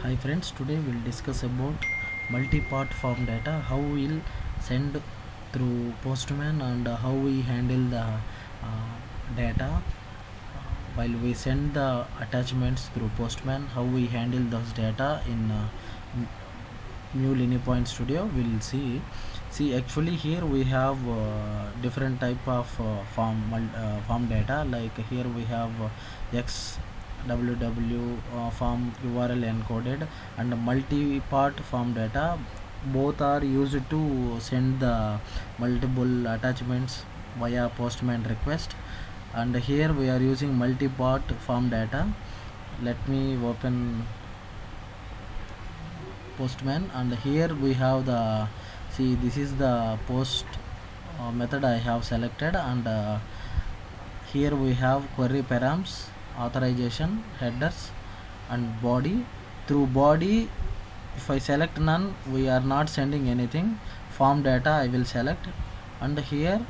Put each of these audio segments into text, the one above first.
Hi friends, today we'll discuss about multi-part form data, how we'll send through postman and how we handle the data while we send the attachments through postman, how we handle those data in new linear point studio. We'll see actually here we have different type of form data, like here we have XWW form URL encoded and multi-part form data. Both are used to send the multiple attachments via postman request, and here we are using multi-part form data. Let me open postman, and here we have the this is the post method I have selected, and here we have query params, authorization, headers and body. Through body, if I select none, we are not sending anything. Form data I will select, and here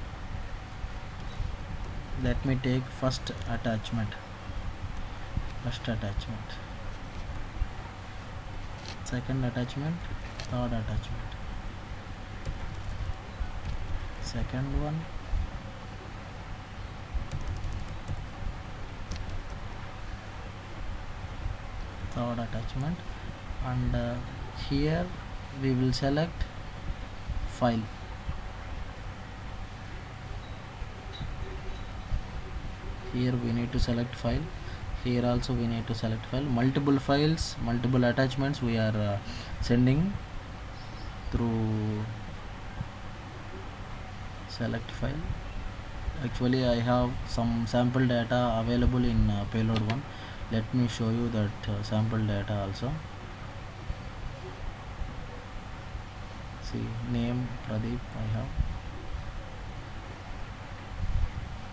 let me take first attachment, second attachment, third attachment, second one, third attachment, and here we will select file. Here we need to select file, here also we need to select file. Multiple files, multiple attachments we are sending through select file. Actually I have some sample data available in payload 1. Let me show you that sample data also. See, name Pradeep I have.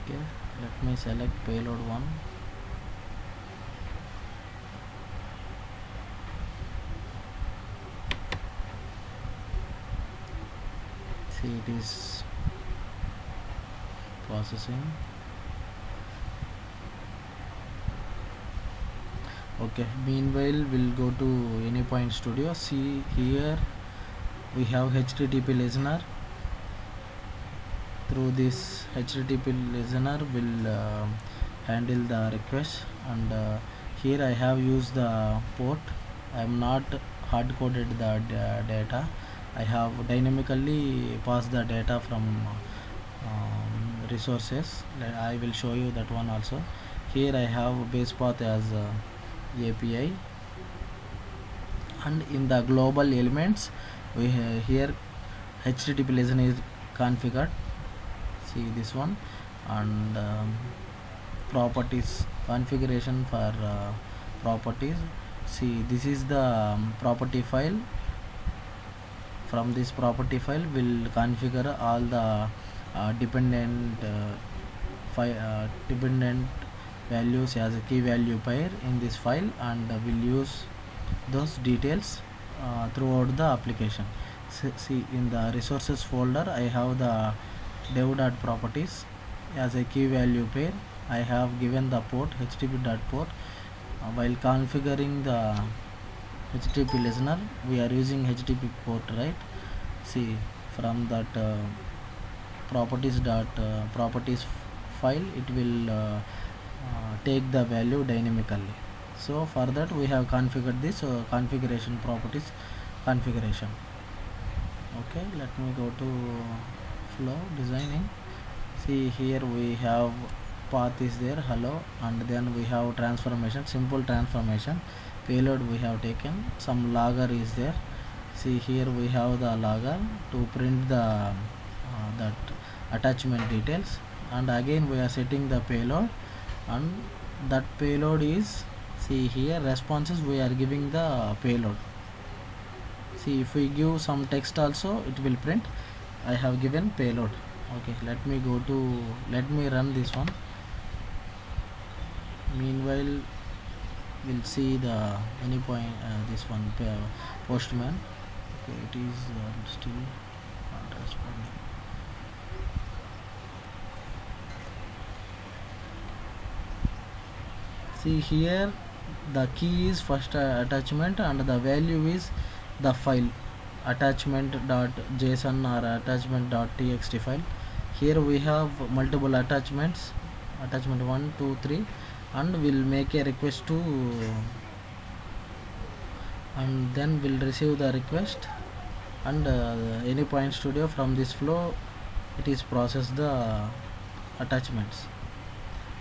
Okay, let me select payload 1. See, it is processing. Okay, meanwhile we'll go to Anypoint Studio. See, here we have HTTP listener. Through this HTTP listener will handle the request, and here I have used the port. I am not hard coded the data. I have dynamically passed the data from resources. I will show you that one also. Here I have base path as API, and in the global elements we here HTTP listener is configured. See this one, and properties configuration for properties. See, this is the property file. From this property file will configure all the dependent dependent values as a key value pair in this file, and will use those details throughout the application. See, in the resources folder I have the dev.properties as a key value pair. I have given the port http.port. While configuring the HTTP listener we are using HTTP port, right? See, from that properties file it will take the value dynamically. So for that we have configured this configuration properties configuration. Okay, let me go to flow designing. See, here we have path is there, hello, and then we have transformation, simple transformation. Payload we have taken, some logger is there. See, here we have the logger to print the that attachment details, and again we are setting the payload, and that payload is, see here responses we are giving the payload. See, if we give some text also it will print. I have given payload. Okay, let me run this one. Meanwhile we'll see the Anypoint this one postman. Okay, it is still not responding. See, here the key is first attachment and the value is the file attachment.json or attachment.txt file. Here we have multiple attachments, attachment 1 2 3, and we'll make a request to, and then we'll receive the request, and Anypoint Studio from this flow it is process the attachments.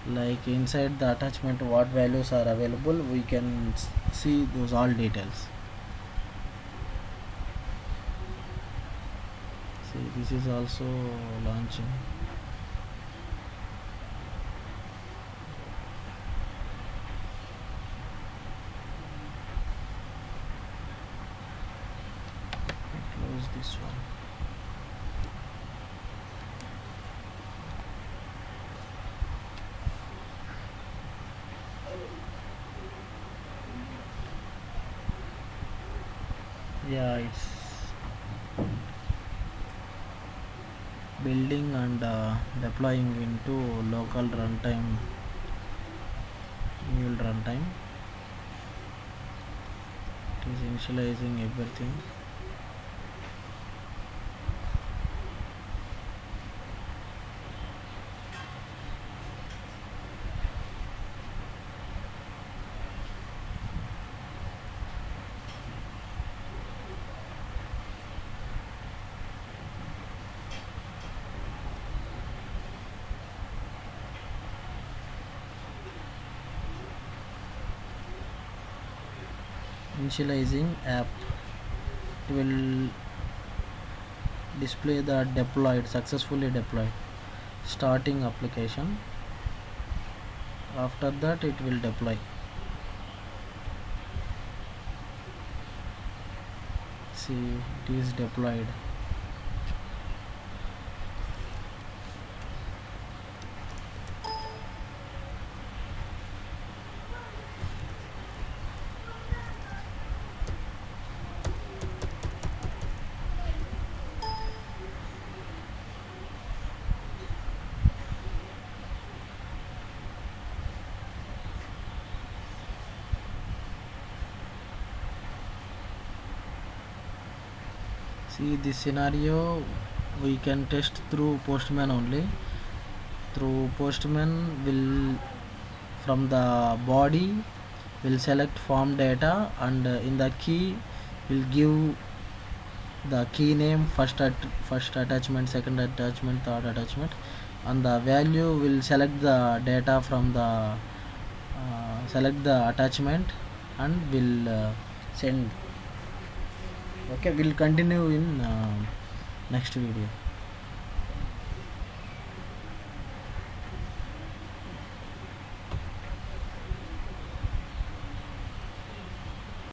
Like inside the attachment what values are available, we can see those all details. See, this is also launching. Close this one. Yeah, it's building and deploying into local runtime, mule runtime. It is initializing everything. Initializing app, it will display the deployed, successfully deployed, starting application. After that it will deploy. See, it is deployed. See, this scenario we can test through Postman only. Through Postman will, from the body will select form data, and in the key will give the key name, first attachment, second attachment, third attachment, and the value will select the data from the select the attachment and will send. Okay, we'll continue in next video.